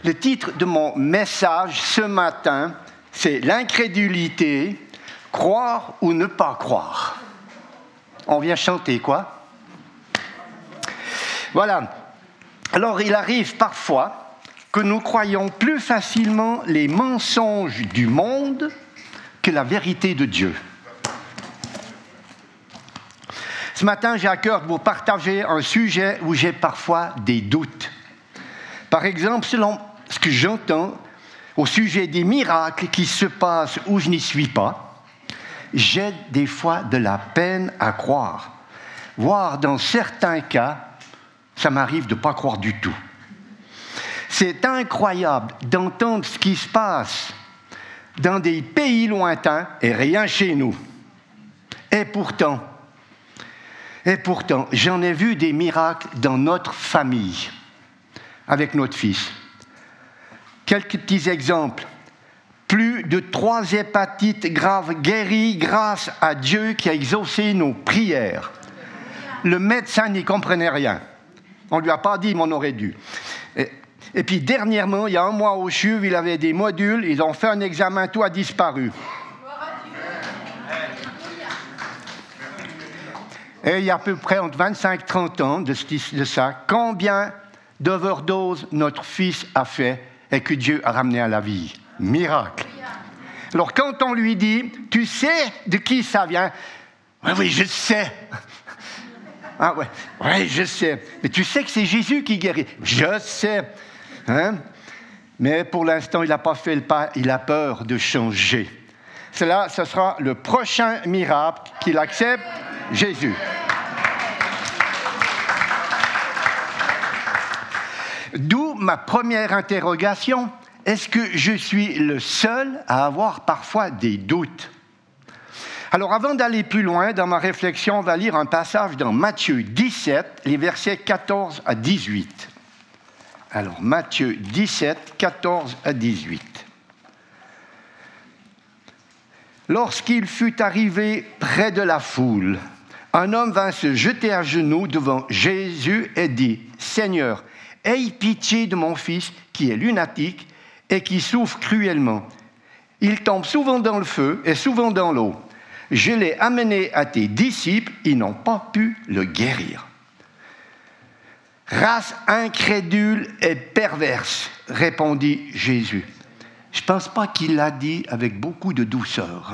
Le titre de mon message ce matin, c'est l'incrédulité, croire ou ne pas croire. On vient chanter quoi? Voilà. Alors il arrive parfois que nous croyons plus facilement les mensonges du monde que la vérité de Dieu. Ce matin, j'ai à cœur de vous partager un sujet où j'ai parfois des doutes. Par exemple, selon ce que j'entends au sujet des miracles qui se passent où je n'y suis pas, j'ai des fois de la peine à croire. Voire dans certains cas, ça m'arrive de ne pas croire du tout. C'est incroyable d'entendre ce qui se passe dans des pays lointains et rien chez nous. Et pourtant, j'en ai vu des miracles dans notre famille, avec notre fils. Quelques petits exemples. Plus de 3 hépatites graves guéries grâce à Dieu qui a exaucé nos prières. Le médecin n'y comprenait rien. On ne lui a pas dit, mais on aurait dû. Et puis dernièrement, il y a 1 mois au CHUV, il avait des modules, ils ont fait un examen, tout a disparu. Et il y a à peu près entre 25 et 30 ans de ça, combien d'overdoses notre fils a fait et que Dieu a ramené à la vie? Miracle. Alors quand on lui dit, tu sais de qui ça vient? Oui, je sais. Ah ouais, je sais. Mais tu sais que c'est Jésus qui guérit? Je sais. Hein? Mais pour l'instant, il n'a pas fait le pas, il a peur de changer. Ce sera le prochain miracle qu'il accepte, Jésus. D'où ma première interrogation. Est-ce que je suis le seul à avoir parfois des doutes? Alors, avant d'aller plus loin dans ma réflexion, on va lire un passage dans Matthieu 17, les versets 14 à 18. Alors, Matthieu 17, 14 à 18. Lorsqu'il fut arrivé près de la foule, un homme vint se jeter à genoux devant Jésus et dit, « Seigneur, aie pitié de mon fils qui est lunatique et qui souffre cruellement. Il tombe souvent dans le feu et souvent dans l'eau. Je l'ai amené à tes disciples, ils n'ont pas pu le guérir. » Race incrédule et perverse, répondit Jésus. Je ne pense pas qu'il l'a dit avec beaucoup de douceur.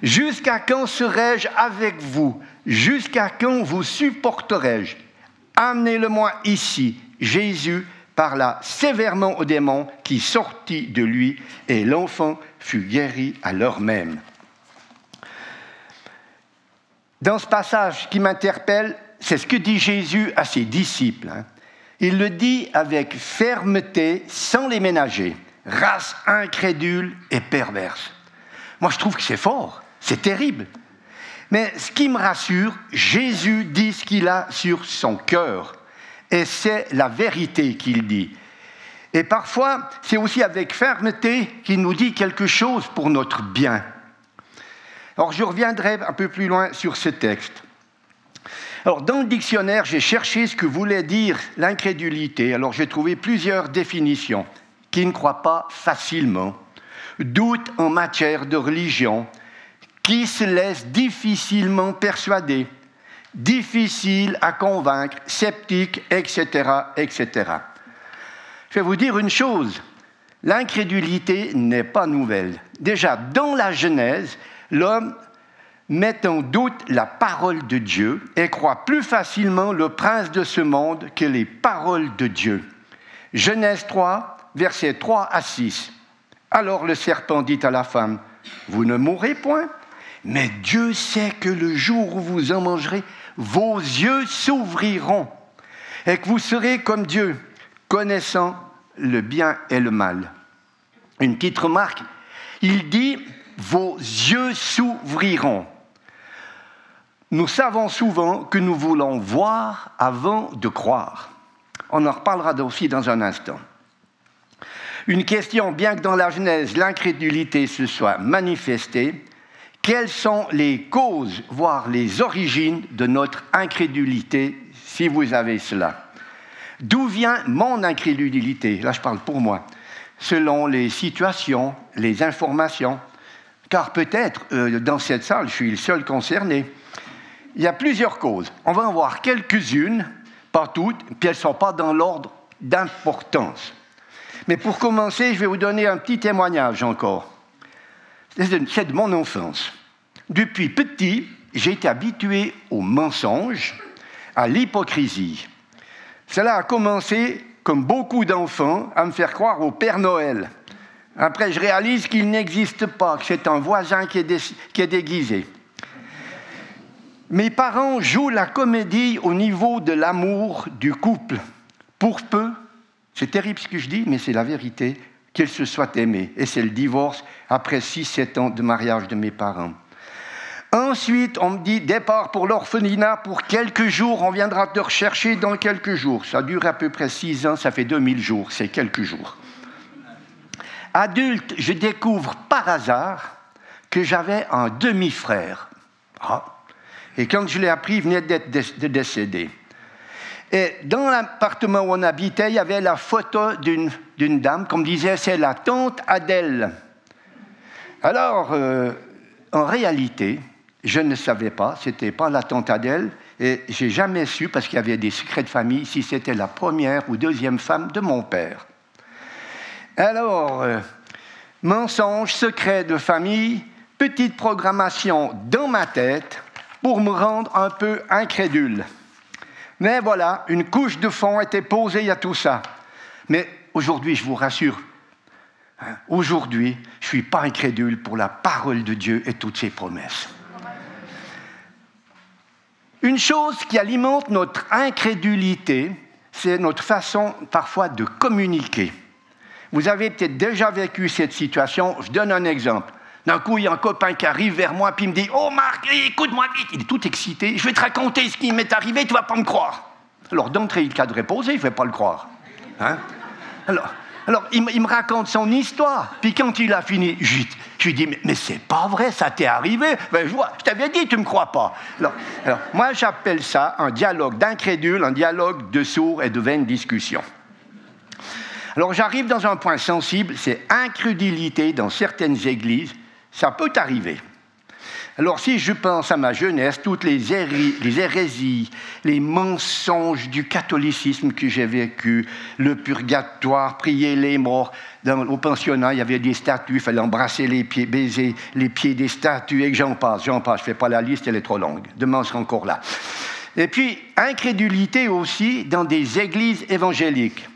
Jusqu'à quand serai-je avec vous? Jusqu'à quand vous supporterai-je? Amenez-le-moi ici. Jésus parla sévèrement au démon qui sortit de lui et l'enfant fut guéri à l'heure même. Dans ce passage qui m'interpelle, c'est ce que dit Jésus à ses disciples. Il le dit avec fermeté, sans les ménager. Race incrédule et perverse. Moi, je trouve que c'est fort, c'est terrible. Mais ce qui me rassure, Jésus dit ce qu'il a sur son cœur. Et c'est la vérité qu'il dit. Et parfois, c'est aussi avec fermeté qu'il nous dit quelque chose pour notre bien. Alors, je reviendrai un peu plus loin sur ce texte. Alors, dans le dictionnaire, j'ai cherché ce que voulait dire l'incrédulité. Alors, j'ai trouvé plusieurs définitions. Qui ne croit pas facilement, doute en matière de religion, qui se laisse difficilement persuader, difficile à convaincre, sceptique, etc., etc. Je vais vous dire une chose, l'incrédulité n'est pas nouvelle. Déjà, dans la Genèse, l'homme met en doute la parole de Dieu et croit plus facilement le prince de ce monde que les paroles de Dieu. Genèse 3, versets 3 à 6. Alors le serpent dit à la femme, « Vous ne mourrez point, mais Dieu sait que le jour où vous en mangerez, vos yeux s'ouvriront et que vous serez comme Dieu, connaissant le bien et le mal. » Une petite remarque, il dit « vos yeux s'ouvriront ». Nous savons souvent que nous voulons voir avant de croire. On en reparlera aussi dans un instant. Une question, bien que dans la Genèse, l'incrédulité se soit manifestée, quelles sont les causes, voire les origines de notre incrédulité, si vous avez cela? D'où vient mon incrédulité? Là, je parle pour moi. Selon les situations, les informations. Car peut-être, dans cette salle, je suis le seul concerné. Il y a plusieurs causes. On va en voir quelques-unes, pas toutes, puis elles ne sont pas dans l'ordre d'importance. Mais pour commencer, je vais vous donner un petit témoignage encore. C'est de mon enfance. Depuis petit, j'ai été habitué au mensonge, à l'hypocrisie. Cela a commencé, comme beaucoup d'enfants, à me faire croire au Père Noël. Après, je réalise qu'il n'existe pas, que c'est un voisin qui est déguisé. Mes parents jouent la comédie au niveau de l'amour du couple. Pour peu, c'est terrible ce que je dis, mais c'est la vérité, qu'ils se soient aimés. Et c'est le divorce après 6-7 ans de mariage de mes parents. Ensuite, on me dit, départ pour l'orphelinat pour quelques jours, on viendra te rechercher dans quelques jours. Ça dure à peu près 6 ans, ça fait 2000 jours, c'est quelques jours. Adulte, je découvre par hasard que j'avais un demi-frère. Et quand je l'ai appris, il venait de décéder. Et dans l'appartement où on habitait, il y avait la photo d'une dame, comme disait, c'est la tante Adèle. Alors, en réalité, je ne savais pas, ce n'était pas la tante Adèle, et je n'ai jamais su, parce qu'il y avait des secrets de famille, si c'était la première ou deuxième femme de mon père. Alors, mensonge, secret de famille, petite programmation dans ma tête pour me rendre un peu incrédule. Mais voilà, une couche de fond était posée à tout ça. Mais aujourd'hui, je vous rassure, aujourd'hui, je ne suis pas incrédule pour la parole de Dieu et toutes ses promesses. Une chose qui alimente notre incrédulité, c'est notre façon parfois de communiquer. Vous avez peut-être déjà vécu cette situation. Je donne un exemple. D'un coup, il y a un copain qui arrive vers moi et il me dit « Oh Marc, écoute-moi vite !» Il est tout excité. « Je vais te raconter ce qui m'est arrivé, tu ne vas pas me croire. » Alors d'entrée, il cadre posé, il ne fait pas le croire. Hein? Alors il me raconte son histoire. Puis quand il a fini, je lui dis « Mais c'est pas vrai, ça t'est arrivé. Ben, je t'avais dit, tu ne me crois pas. » Alors, moi, j'appelle ça un dialogue d'incrédule, un dialogue de sourds et de vaines discussions. Alors j'arrive dans un point sensible, c'est incrédulité dans certaines églises. Ça peut arriver. Alors si je pense à ma jeunesse, toutes les hérésies, les mensonges du catholicisme que j'ai vécu, le purgatoire, prier les morts, au pensionnat, il y avait des statues, il fallait embrasser les pieds, baiser les pieds des statues, et j'en passe, je ne fais pas la liste, elle est trop longue. Demain, on sera encore là. Et puis, incrédulité aussi dans des églises évangéliques,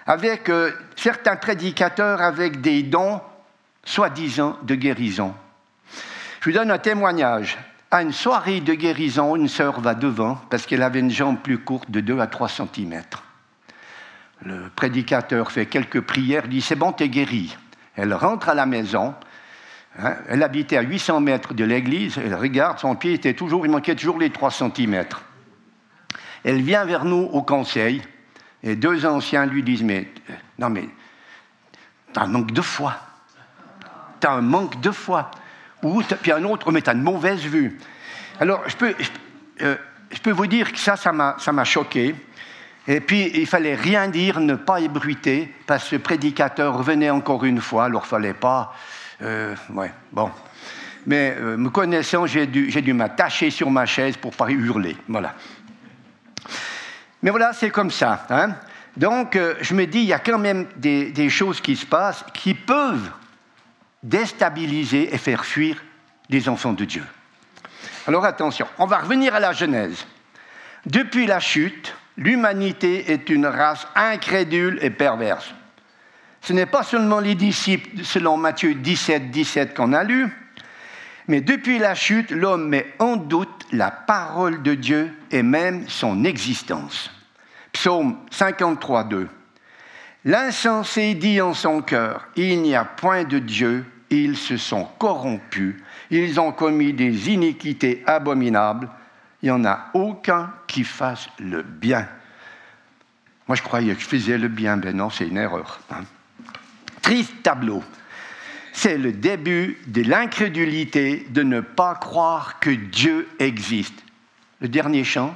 avec certains prédicateurs avec des dons soi-disant de guérison. Je vous donne un témoignage. À une soirée de guérison, une sœur va devant parce qu'elle avait une jambe plus courte de 2 à 3 cm. Le prédicateur fait quelques prières, dit « C'est bon, t'es guérie ». Elle rentre à la maison. Elle habitait à 800 mètres de l'église. Elle regarde, son pied il manquait toujours les 3 cm. Elle vient vers nous au conseil et 2 anciens lui disent « Mais t'as un manque de foi. T'as un manque de foi. » Puis un autre, mais t'as une mauvaise vue. Alors, je peux vous dire que ça m'a choqué. Et puis, il fallait rien dire, ne pas ébruiter, parce que le prédicateur revenait encore une fois, alors il ne fallait pas... Mais me connaissant, j'ai dû m'attacher sur ma chaise pour ne pas hurler. Voilà. Mais voilà, c'est comme ça. Hein? Donc, je me dis, il y a quand même des choses qui se passent qui peuvent déstabiliser et faire fuir les enfants de Dieu. Alors attention, on va revenir à la Genèse. Depuis la chute, l'humanité est une race incrédule et perverse. Ce n'est pas seulement les disciples, selon Matthieu 17 qu'on a lu, mais depuis la chute, l'homme met en doute la parole de Dieu et même son existence. Psaume 53, 2. L'insensé dit en son cœur, il n'y a point de Dieu, ils se sont corrompus, ils ont commis des iniquités abominables, il n'y en a aucun qui fasse le bien. Moi, je croyais que je faisais le bien, ben non, c'est une erreur. Hein. Triste tableau. C'est le début de l'incrédulité de ne pas croire que Dieu existe. Le dernier chant,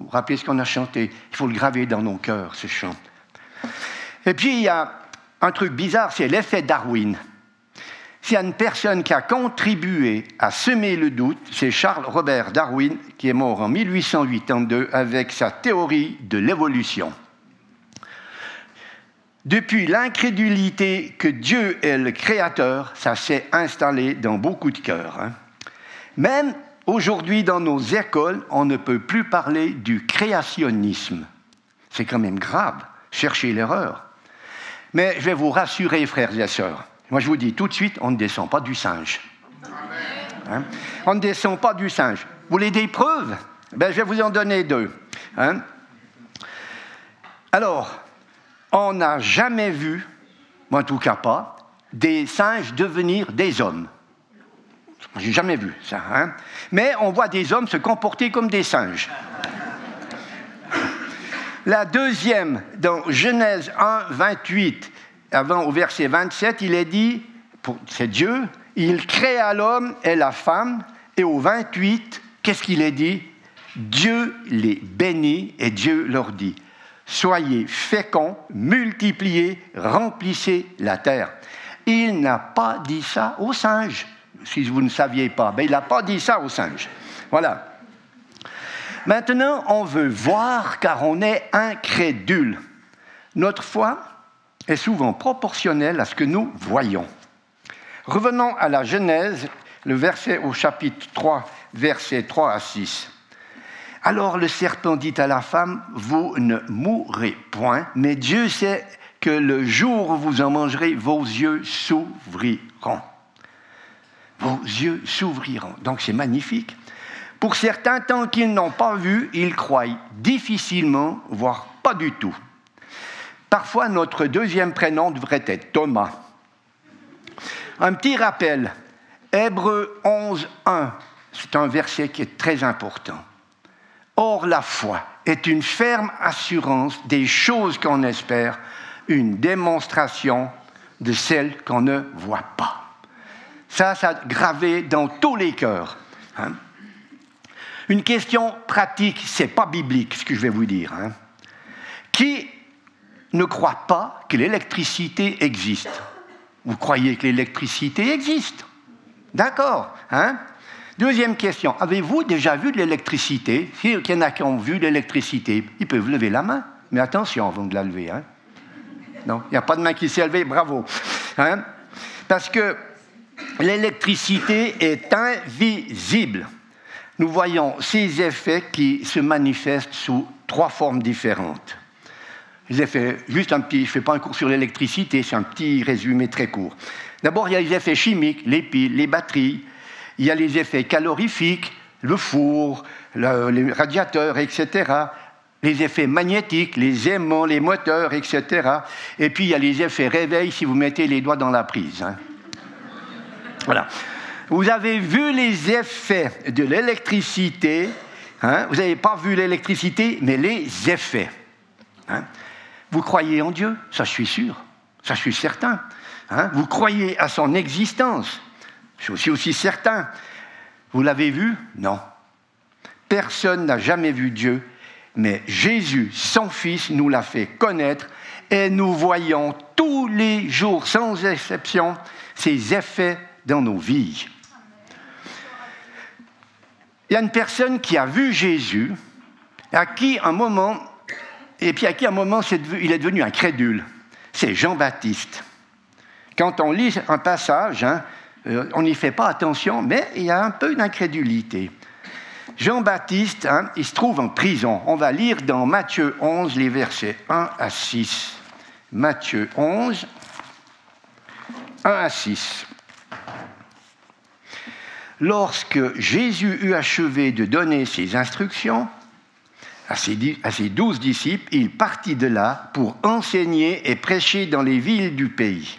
Vous vous rappelez ce qu'on a chanté? Il faut le graver dans nos cœurs, ce chant. Et puis, il y a un truc bizarre, c'est l'effet Darwin. S'il y a une personne qui a contribué à semer le doute, c'est Charles Robert Darwin, qui est mort en 1882 avec sa théorie de l'évolution. Depuis l'incrédulité que Dieu est le créateur, ça s'est installé dans beaucoup de cœurs. Même aujourd'hui, dans nos écoles, on ne peut plus parler du créationnisme. C'est quand même grave, chercher l'erreur. Mais je vais vous rassurer, frères et sœurs. Moi, je vous dis tout de suite, on ne descend pas du singe. Hein? On ne descend pas du singe. Vous voulez des preuves? Ben, je vais vous en donner deux. Hein? Alors, on n'a jamais vu, moi en tout cas pas, des singes devenir des hommes. Je n'ai jamais vu ça. Hein? Mais on voit des hommes se comporter comme des singes. La deuxième, dans Genèse 1, 28, avant au verset 27, il est dit, c'est Dieu, il créa l'homme et la femme, et au 28, qu'est-ce qu'il est dit? Dieu les bénit et Dieu leur dit, soyez féconds, multipliez, remplissez la terre. Il n'a pas dit ça aux singes, si vous ne saviez pas. Ben, il n'a pas dit ça aux singes. Voilà. Maintenant, on veut voir car on est incrédule. Notre foi est souvent proportionnelle à ce que nous voyons. Revenons à la Genèse, le verset au chapitre 3, versets 3 à 6. Alors le serpent dit à la femme, vous ne mourrez point, mais Dieu sait que le jour où vous en mangerez, vos yeux s'ouvriront. Vos yeux s'ouvriront. Donc c'est magnifique. Pour certains, tant qu'ils n'ont pas vu, ils croient difficilement, voire pas du tout. Parfois, notre deuxième prénom devrait être Thomas. Un petit rappel, Hébreux 11, 1, c'est un verset qui est très important. Or, la foi est une ferme assurance des choses qu'on espère, une démonstration de celles qu'on ne voit pas. Ça gravé dans tous les cœurs. Hein? Une question pratique, c'est pas biblique ce que je vais vous dire. Hein? Qui ne croit pas que l'électricité existe? Vous croyez que l'électricité existe? D'accord. Hein? Deuxième question, avez-vous déjà vu de l'électricité? S'il y en a qui ont vu de l'électricité, ils peuvent lever la main. Mais attention avant de la lever. Hein? Non, il n'y a pas de main qui s'est levée, bravo. Hein? Parce que l'électricité est invisible. Nous voyons ces effets qui se manifestent sous 3 formes différentes. Les effets, juste un petit, je ne fais pas un cours sur l'électricité, c'est un petit résumé très court. D'abord, il y a les effets chimiques, les piles, les batteries. Il y a les effets calorifiques, le four, les radiateurs, etc. Les effets magnétiques, les aimants, les moteurs, etc. Et puis, il y a les effets réveil si vous mettez les doigts dans la prise. Hein. Voilà. Vous avez vu les effets de l'électricité. Hein? Vous n'avez pas vu l'électricité, mais les effets. Hein? Vous croyez en Dieu? Ça, je suis sûr. Ça, je suis certain. Hein? Vous croyez à son existence? Je suis aussi certain. Vous l'avez vu? Non. Personne n'a jamais vu Dieu, mais Jésus, son Fils, nous l'a fait connaître et nous voyons tous les jours, sans exception, ses effets dans nos vies. Il y a une personne qui a vu Jésus, à qui un moment, il est devenu incrédule. C'est Jean-Baptiste. Quand on lit un passage, hein, on n'y fait pas attention, mais il y a un peu d'incrédulité. Jean-Baptiste, hein, il se trouve en prison. On va lire dans Matthieu 11, les versets 1 à 6. Matthieu 11, 1 à 6. Lorsque Jésus eut achevé de donner ses instructions à ses 12 disciples, il partit de là pour enseigner et prêcher dans les villes du pays.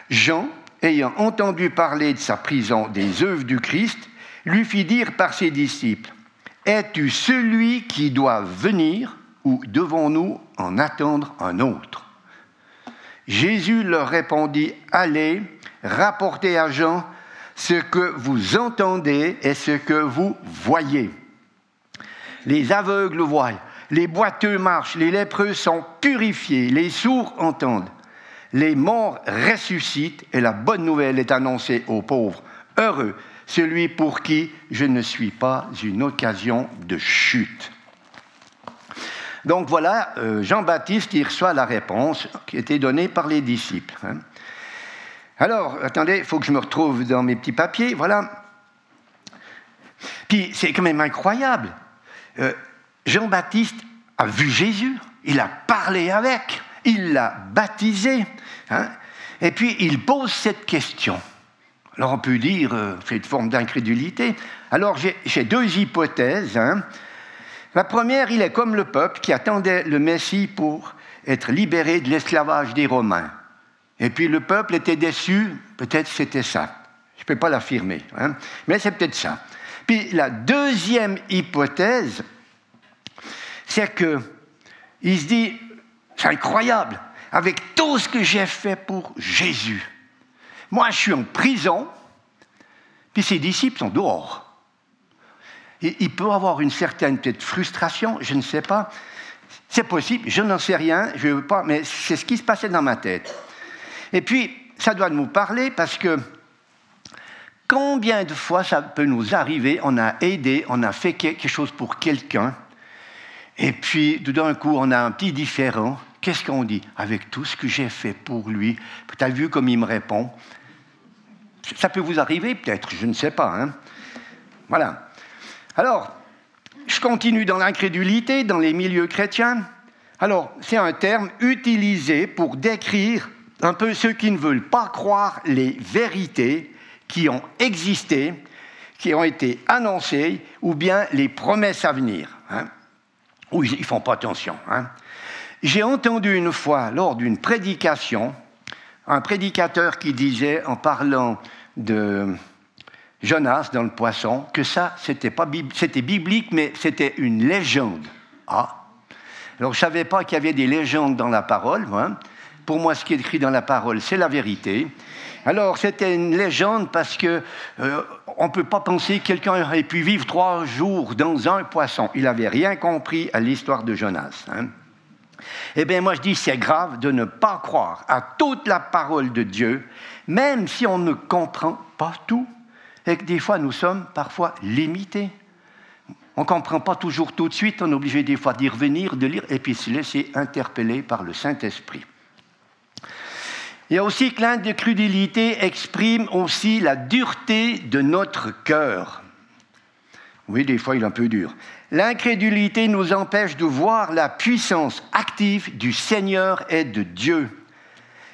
Jean, ayant entendu parler de sa prison des œuvres du Christ, lui fit dire par ses disciples, « Es-tu celui qui doit venir ou devons-nous en attendre un autre ?» Jésus leur répondit, « Allez, rapportez à Jean ce que vous entendez et ce que vous voyez. » les aveugles voient, les boiteux marchent, les lépreux sont purifiés, les sourds entendent, les morts ressuscitent et la bonne nouvelle est annoncée aux pauvres. Heureux celui pour qui je ne suis pas une occasion de chute. Donc voilà, Jean-Baptiste, il reçoit la réponse qui était donnée par les disciples. Alors, attendez, il faut que je me retrouve dans mes petits papiers, voilà. Puis c'est quand même incroyable. Jean-Baptiste a vu Jésus, il a parlé avec, il l'a baptisé, et puis il pose cette question. Alors on peut dire, c'est une forme d'incrédulité. Alors j'ai deux hypothèses. La première, il est comme le peuple qui attendait le Messie pour être libéré de l'esclavage des Romains. Et puis le peuple était déçu, peut-être c'était ça. Je ne peux pas l'affirmer, mais c'est peut-être ça. Puis la deuxième hypothèse, c'est qu'il se dit, c'est incroyable, avec tout ce que j'ai fait pour Jésus. Moi, je suis en prison, puis ses disciples sont dehors. Et il peut avoir une certaine peut-être frustration, je ne sais pas. C'est possible, je n'en sais rien, je ne veux pas, mais c'est ce qui se passait dans ma tête. Et puis, ça doit nous parler parce que combien de fois ça peut nous arriver, on a aidé, on a fait quelque chose pour quelqu'un, et puis tout d'un coup, on a un petit différend. Qu'est-ce qu'on dit? Avec tout ce que j'ai fait pour lui, tu as vu comme il me répond? Ça peut vous arriver peut-être, je ne sais pas. Voilà. Alors, je continue dans l'incrédulité, dans les milieux chrétiens. Alors, c'est un terme utilisé pour décrire un peu ceux qui ne veulent pas croire les vérités qui ont existé, qui ont été annoncées, ou bien les promesses à venir. Où ils ne font pas attention. J'ai entendu une fois, lors d'une prédication, un prédicateur qui disait, en parlant de Jonas dans le poisson, que ça, c'était biblique, mais c'était une légende. Alors, je ne savais pas qu'il y avait des légendes dans la parole. Pour moi, ce qui est écrit dans la parole, c'est la vérité. Alors, c'était une légende parce que on ne peut pas penser que quelqu'un ait pu vivre 3 jours dans un poisson. Il n'avait rien compris à l'histoire de Jonas. Eh bien, moi, je dis, c'est grave de ne pas croire à toute la parole de Dieu, même si on ne comprend pas tout, et que des fois, nous sommes parfois limités. On ne comprend pas toujours tout de suite, on est obligé des fois d'y revenir, de lire, et puis se laisser interpeller par le Saint-Esprit. Il y a aussi que l'incrédulité exprime aussi la dureté de notre cœur. Oui, des fois, il est un peu dur. L'incrédulité nous empêche de voir la puissance active du Seigneur et de Dieu.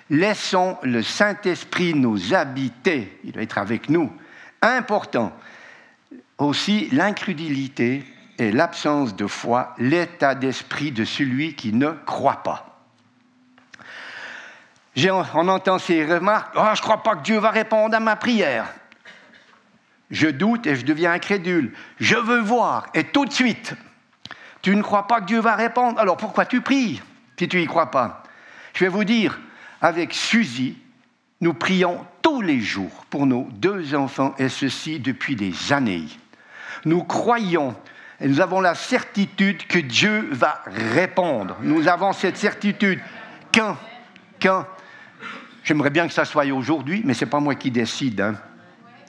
Laissons le Saint-Esprit nous habiter. Il doit être avec nous. Important. Aussi, l'incrédulité est l'absence de foi, l'état d'esprit de celui qui ne croit pas. On entend ces remarques. « je ne crois pas que Dieu va répondre à ma prière. » Je doute et je deviens incrédule. Je veux voir et tout de suite. Tu ne crois pas que Dieu va répondre, alors pourquoi tu pries si tu n'y crois pas? Je vais vous dire, avec Suzy, nous prions tous les jours pour nos 2 enfants et ceci depuis des années. Nous croyons et nous avons la certitude que Dieu va répondre. Nous avons cette certitude. Quand j'aimerais bien que ça soit aujourd'hui, mais ce n'est pas moi qui décide.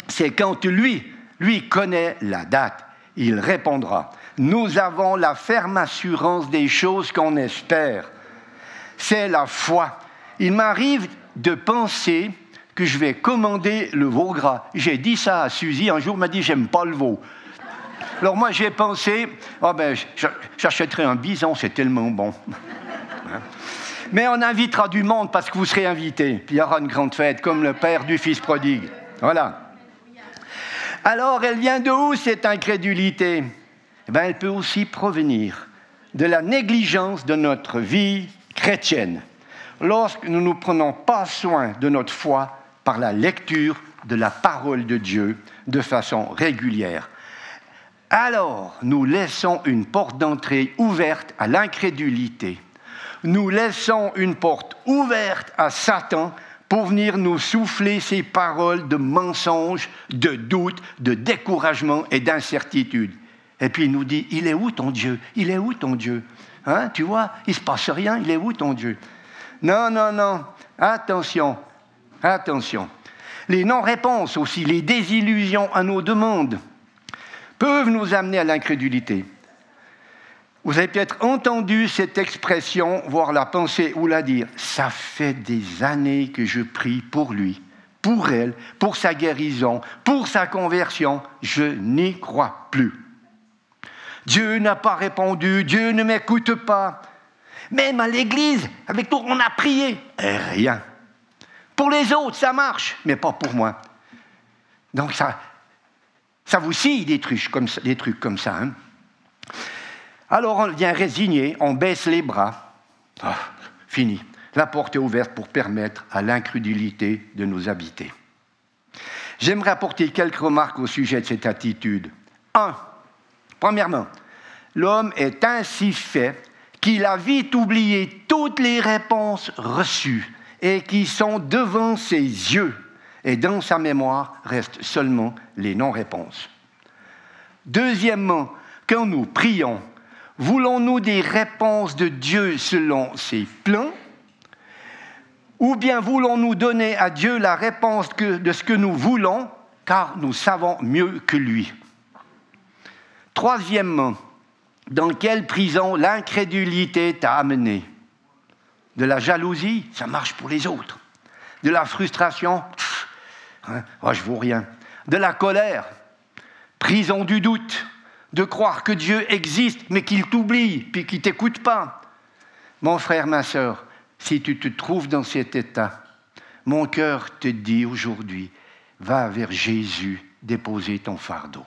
C'est quand lui connaît la date, il répondra. Nous avons la ferme assurance des choses qu'on espère. C'est la foi. Il m'arrive de penser que je vais commander le veau gras. J'ai dit ça à Suzy, un jour, elle m'a dit « j'aime pas le veau ». Alors moi, j'ai pensé j'achèterai un bison, c'est tellement bon. Mais on invitera du monde parce que vous serez invités. Puis il y aura une grande fête, comme le père du fils prodigue. Voilà. Alors, elle vient de où, cette incrédulité? Elle peut aussi provenir de la négligence de notre vie chrétienne. Lorsque nous ne prenons pas soin de notre foi par la lecture de la parole de Dieu de façon régulière. Alors, nous laissons une porte d'entrée ouverte à l'incrédulité. Nous laissons une porte ouverte à Satan pour venir nous souffler ces paroles de mensonges, de doutes, de découragement et d'incertitude. Et puis il nous dit, il est où ton Dieu? Il est où ton Dieu? Hein, tu vois, il ne se passe rien, il est où ton Dieu? Non, non, non, attention, attention. Les non-réponses aussi, les désillusions à nos demandes peuvent nous amener à l'incrédulité. Vous avez peut-être entendu cette expression, voire la penser ou la dire. Ça fait des années que je prie pour lui, pour elle, pour sa guérison, pour sa conversion. Je n'y crois plus. Dieu n'a pas répondu, Dieu ne m'écoute pas. Même à l'église, avec nous, on a prié. Et rien. Pour les autres, ça marche, mais pas pour moi. Donc ça vous scie des trucs comme ça. Hein? Alors on devient résigné, on baisse les bras. Fini. La porte est ouverte pour permettre à l'incrédulité de nous habiter. J'aimerais apporter quelques remarques au sujet de cette attitude. Premièrement, l'homme est ainsi fait qu'il a vite oublié toutes les réponses reçues et qui sont devant ses yeux. Et dans sa mémoire restent seulement les non-réponses. Deuxièmement, quand nous prions, voulons-nous des réponses de Dieu selon ses plans? Ou bien voulons-nous donner à Dieu la réponse de ce que nous voulons, car nous savons mieux que lui? Troisièmement, dans quelle prison l'incrédulité t'a amené? De la jalousie, ça marche pour les autres. De la frustration, je vaux rien. De la colère, prison du doute, de croire que Dieu existe, mais qu'il t'oublie, puis qu'il ne t'écoute pas. Mon frère, ma sœur, si tu te trouves dans cet état, mon cœur te dit aujourd'hui, va vers Jésus déposer ton fardeau.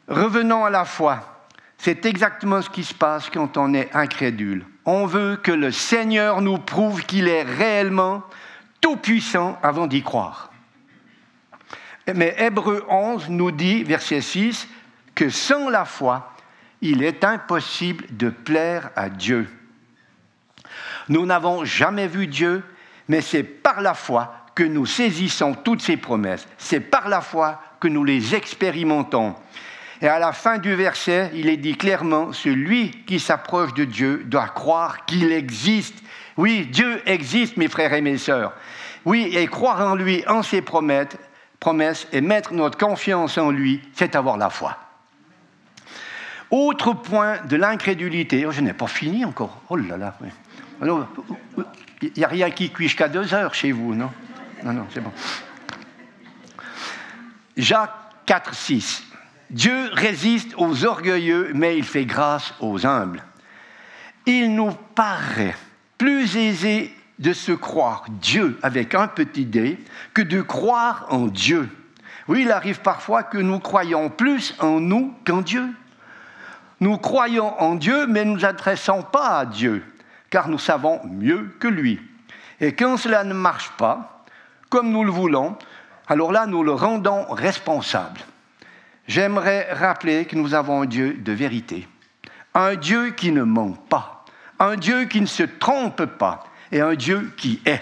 Revenons à la foi. C'est exactement ce qui se passe quand on est incrédule. On veut que le Seigneur nous prouve qu'il est réellement tout-puissant avant d'y croire. Mais Hébreux 11 nous dit, verset 6, que sans la foi, il est impossible de plaire à Dieu. Nous n'avons jamais vu Dieu, mais c'est par la foi que nous saisissons toutes ses promesses. C'est par la foi que nous les expérimentons. Et à la fin du verset, il est dit clairement, celui qui s'approche de Dieu doit croire qu'il existe. Oui, Dieu existe, mes frères et mes sœurs. Oui, et croire en lui, en ses promesses, et mettre notre confiance en lui, c'est avoir la foi. Autre point de l'incrédulité, je n'ai pas fini encore, oh là là. Alors, il n'y a rien qui cuit jusqu'à 2 heures chez vous, non? Non, c'est bon. Jacques 4, 6. Dieu résiste aux orgueilleux, mais il fait grâce aux humbles. Il nous paraît plus aisé de se croire Dieu avec un petit d que de croire en Dieu. Oui, il arrive parfois que nous croyons plus en nous qu'en Dieu. Nous croyons en Dieu, mais nous ne nous adressons pas à Dieu, car nous savons mieux que lui. Et quand cela ne marche pas, comme nous le voulons, alors là, nous le rendons responsable. J'aimerais rappeler que nous avons un Dieu de vérité, un Dieu qui ne ment pas, un Dieu qui ne se trompe pas et un Dieu qui est.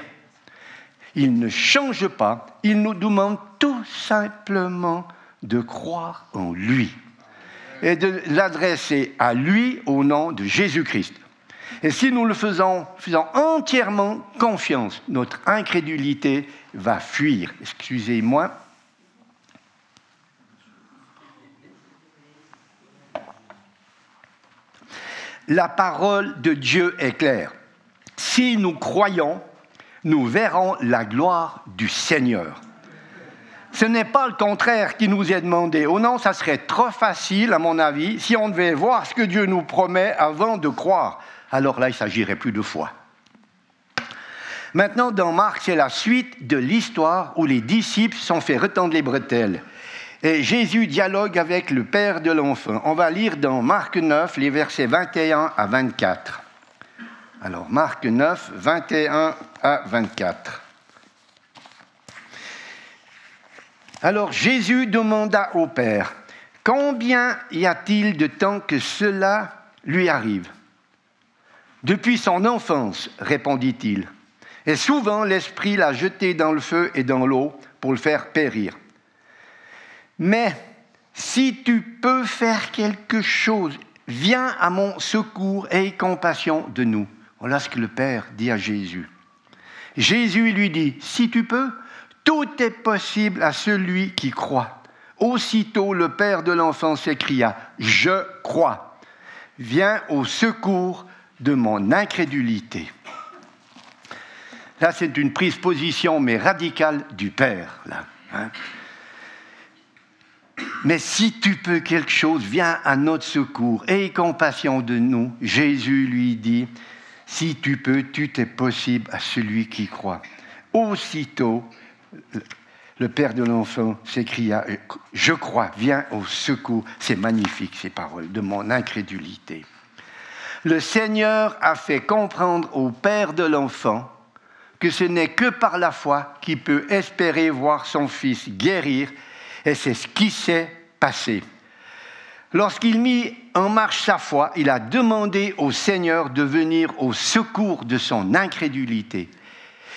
Il ne change pas, il nous demande tout simplement de croire en lui et de l'adresser à lui au nom de Jésus-Christ. Et si nous le faisons entièrement confiance, notre incrédulité va fuir. Excusez-moi. La parole de Dieu est claire. Si nous croyons, nous verrons la gloire du Seigneur. Ce n'est pas le contraire qui nous est demandé. Oh non, ça serait trop facile, à mon avis, si on devait voir ce que Dieu nous promet avant de croire. Alors là, il ne s'agirait plus de foi. Maintenant, dans Marc, c'est la suite de l'histoire où les disciples sont fait retendre les bretelles. Et Jésus dialogue avec le père de l'enfant. On va lire dans Marc 9, les versets 21 à 24. Alors, Marc 9, 21 à 24. Alors, Jésus demanda au père, « Combien y a-t-il de temps que cela lui arrive ?» « Depuis son enfance, répondit-il. Et souvent, l'Esprit l'a jeté dans le feu et dans l'eau pour le faire périr. Mais si tu peux faire quelque chose, viens à mon secours et aie compassion de nous. Voilà ce que le Père dit à Jésus. Jésus lui dit, si tu peux, tout est possible à celui qui croit. Aussitôt, le père de l'enfant s'écria, je crois. Viens au secours de mon incrédulité. Là, c'est une prise position, mais radicale du Père. Là, hein. Mais si tu peux quelque chose, viens à notre secours. Aie compassion de nous. Jésus lui dit, si tu peux, tout est possible à celui qui croit. Aussitôt, le père de l'enfant s'écria, je crois, viens au secours. C'est magnifique ces paroles, de mon incrédulité. Le Seigneur a fait comprendre au père de l'enfant que ce n'est que par la foi qu'il peut espérer voir son fils guérir, et c'est ce qui s'est passé. Lorsqu'il mit en marche sa foi, il a demandé au Seigneur de venir au secours de son incrédulité.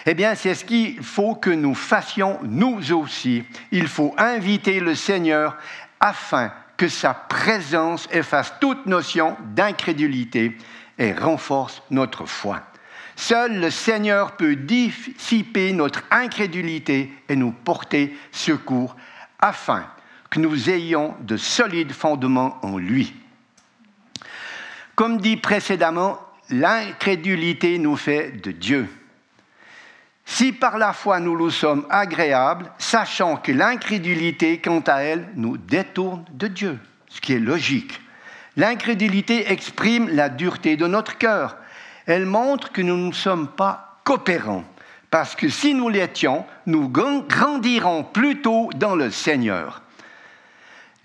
Eh bien, c'est ce qu'il faut que nous fassions nous aussi. Il faut inviter le Seigneur afin que sa présence efface toute notion d'incrédulité et renforce notre foi. Seul le Seigneur peut dissiper notre incrédulité et nous porter secours afin que nous ayons de solides fondements en lui. Comme dit précédemment, l'incrédulité nous fait de Dieu. Si par la foi nous nous sommes agréables, sachant que l'incrédulité, quant à elle, nous détourne de Dieu, ce qui est logique. L'incrédulité exprime la dureté de notre cœur. Elle montre que nous ne sommes pas coopérants, parce que si nous l'étions, nous grandirons plutôt dans le Seigneur.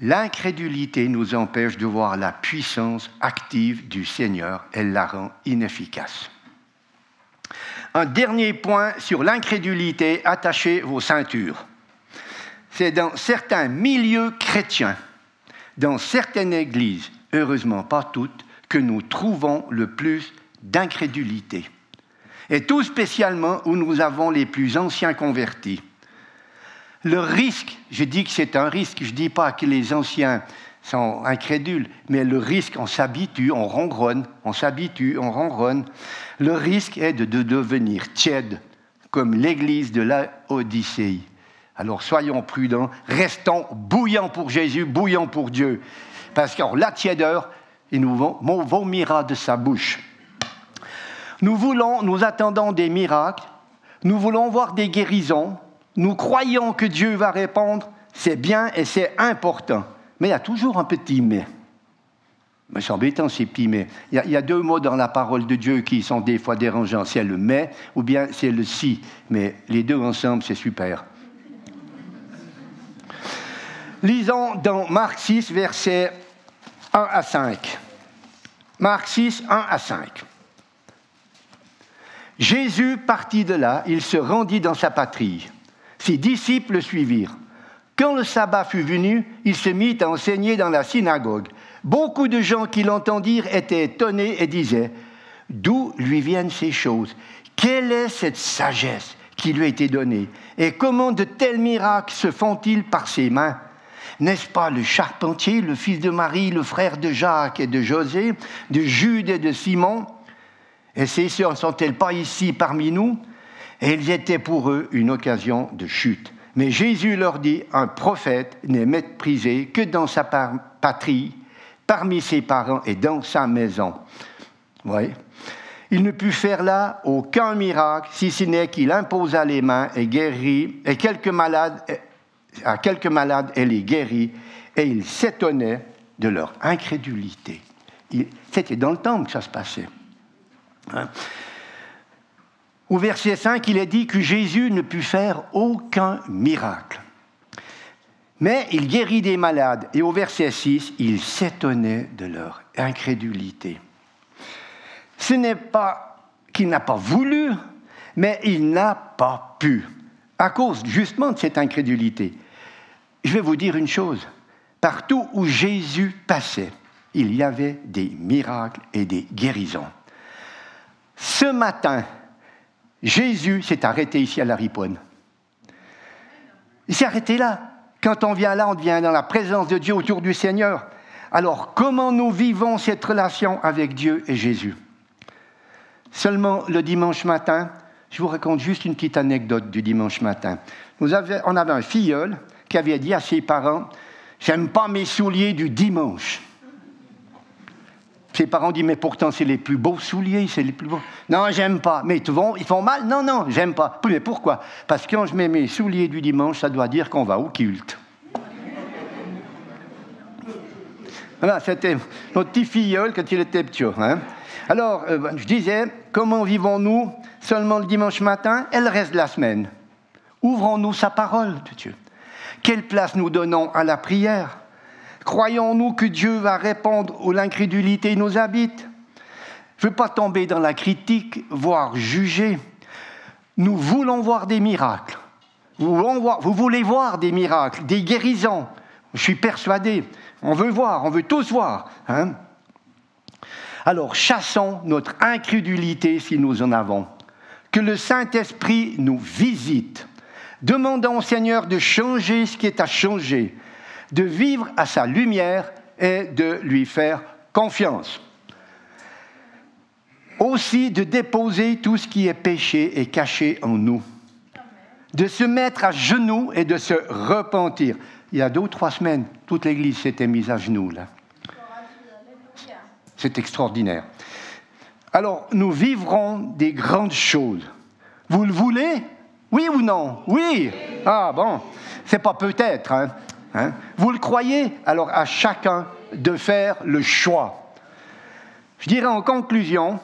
L'incrédulité nous empêche de voir la puissance active du Seigneur. Elle la rend inefficace. Un dernier point sur l'incrédulité, attachez vos ceintures. C'est dans certains milieux chrétiens, dans certaines églises, heureusement pas toutes, que nous trouvons le plus d'incrédulité. Et tout spécialement où nous avons les plus anciens convertis. Le risque, je dis que c'est un risque, je ne dis pas que les anciens sont incrédules, mais le risque, on s'habitue, on ronronne, on s'habitue, on ronronne. Le risque est de devenir tiède, comme l'église de Laodicée. Alors soyons prudents, restons bouillants pour Jésus, bouillants pour Dieu. Parce que la tiédeur, il nous vomira de sa bouche. Nous attendons des miracles, nous voulons voir des guérisons, nous croyons que Dieu va répondre, c'est bien et c'est important. Mais il y a toujours un petit mais. Mais c'est embêtant ces petits mais. Il y a deux mots dans la parole de Dieu qui sont des fois dérangeants. C'est le mais ou bien c'est le si. Mais les deux ensemble, c'est super. Lisons dans Marc 6, versets 1 à 5. Marc 6, 1 à 5. Jésus partit de là, il se rendit dans sa patrie. Ses disciples le suivirent. Quand le sabbat fut venu, il se mit à enseigner dans la synagogue. Beaucoup de gens qui l'entendirent étaient étonnés et disaient « D'où lui viennent ces choses? Quelle est cette sagesse qui lui a été donnée? Et comment de tels miracles se font-ils par ses mains? N'est-ce pas le charpentier, le fils de Marie, le frère de Jacques et de José, de Jude et de Simon? Et ces sœurs ne sont-elles pas ici parmi nous? » Et ils étaient pour eux une occasion de chute. Mais Jésus leur dit, un prophète n'est méprisé que dans sa patrie, parmi ses parents et dans sa maison. Oui. Il ne put faire là aucun miracle, si ce n'est qu'il imposa les mains et guérit, et à quelques malades et les guérit, et il s'étonnait de leur incrédulité. C'était dans le temple que ça se passait. Hein? Au verset 5, il est dit que Jésus ne put faire aucun miracle. Mais il guérit des malades. Et au verset 6, il s'étonnait de leur incrédulité. Ce n'est pas qu'il n'a pas voulu, mais il n'a pas pu. À cause justement de cette incrédulité. Je vais vous dire une chose. Partout où Jésus passait, il y avait des miracles et des guérisons. Ce matin, Jésus s'est arrêté ici à la Riponne. Il s'est arrêté là. Quand on vient là, on vient dans la présence de Dieu autour du Seigneur. Alors, comment nous vivons cette relation avec Dieu et Jésus? Seulement le dimanche matin, je vous raconte juste une petite anecdote du dimanche matin. On avait un filleul qui avait dit à ses parents, « J'aime pas mes souliers du dimanche. » Ses parents disent, « Mais pourtant, c'est les plus beaux souliers, c'est les plus beaux. »« Non, j'aime pas. »« Mais ils font mal? »« Non, non, j'aime pas. »« Mais pourquoi? » »« Parce que quand je mets mes souliers du dimanche, ça doit dire qu'on va au culte. » Voilà, c'était notre petit filleul quand il était petit. Hein. Alors, je disais, comment vivons-nous seulement le dimanche matin et le reste de la semaine? Ouvrons-nous sa parole de Dieu. Quelle place nous donnons à la prière? Croyons-nous que Dieu va répondre où l'incrédulité nous habite? Je ne veux pas tomber dans la critique, voire juger. Nous voulons voir des miracles. Vous voulez voir des miracles, des guérisons. Je suis persuadé. On veut voir, on veut tous voir. Hein? Alors, chassons notre incrédulité si nous en avons. Que le Saint-Esprit nous visite. Demandons au Seigneur de changer ce qui est à changer, de vivre à sa lumière et de lui faire confiance. Aussi, de déposer tout ce qui est péché et caché en nous. De se mettre à genoux et de se repentir. Il y a 2 ou 3 semaines, toute l'Église s'était mise à genoux, là. C'est extraordinaire. Alors, nous vivrons des grandes choses. Vous le voulez? Oui ou non? Oui. Ah bon, c'est pas peut-être. Hein? Vous le croyez? Alors, à chacun de faire le choix. Je dirais en conclusion,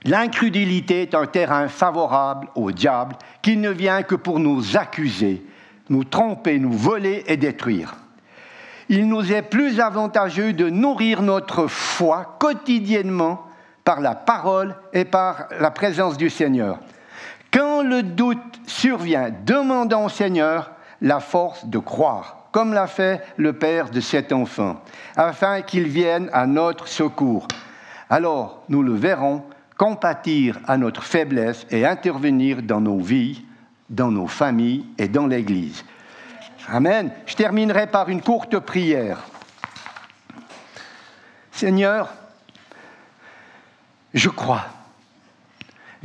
l'incrédulité est un terrain favorable au diable qui ne vient que pour nous accuser, nous tromper, nous voler et détruire. Il nous est plus avantageux de nourrir notre foi quotidiennement par la parole et par la présence du Seigneur. Quand le doute survient, demandons au Seigneur la force de croire, comme l'a fait le père de cet enfant, afin qu'il vienne à notre secours. Alors, nous le verrons compatir à notre faiblesse et intervenir dans nos vies, dans nos familles et dans l'Église. Amen. Je terminerai par une courte prière. Seigneur, je crois.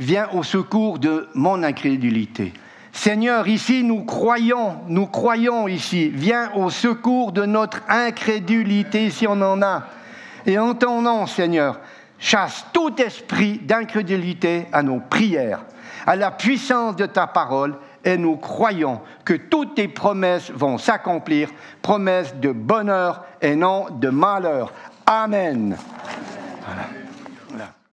Viens au secours de mon incrédulité. Seigneur, ici, nous croyons ici. Viens au secours de notre incrédulité, si on en a. Et en ton nom, Seigneur, chasse tout esprit d'incrédulité à nos prières, à la puissance de ta parole, et nous croyons que toutes tes promesses vont s'accomplir, promesses de bonheur et non de malheur. Amen. Voilà.